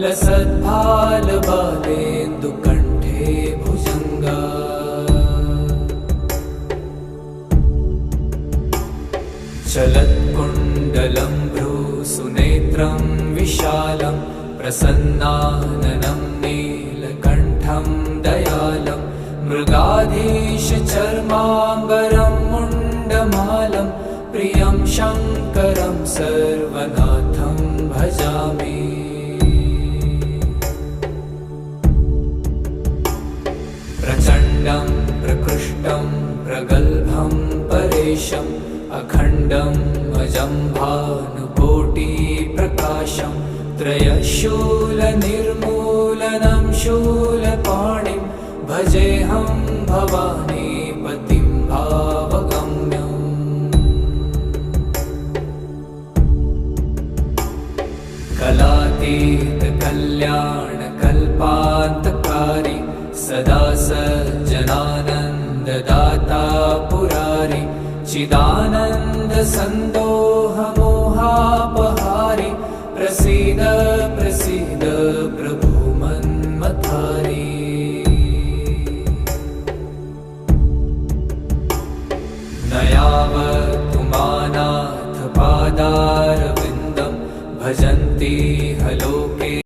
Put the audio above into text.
लसद्भालबालेन्दुकण्ठे भुजङ्गा चलत्कुण्डलं भ्रूसुनेत्रं विशालं प्रसन्नाननं नीलकण्ठं दयालं मृगाधीशचर्माम्बरं मुण्डमालं प्रियं शङ्करं सर्वनाथं भजामि प्रचण्डं प्रकृष्टं प्रगल्भं परेशम् अखण्डम् अजम्भानुकोटिप्रकाशं त्रयशूलनिर्मूलनं शूलपाणिं भजेऽहं भवानीपतिं भावगम्यम् कलातीतकल्याणकल्पान्तकारी सदा सज्जनानन्ददाता पुरारी चिदानन्दसन्दोहमोहापहारि प्रसीद प्रसीद प्रभो मन्मथारी न यावत् मानाथ पादारविन्दं भजन्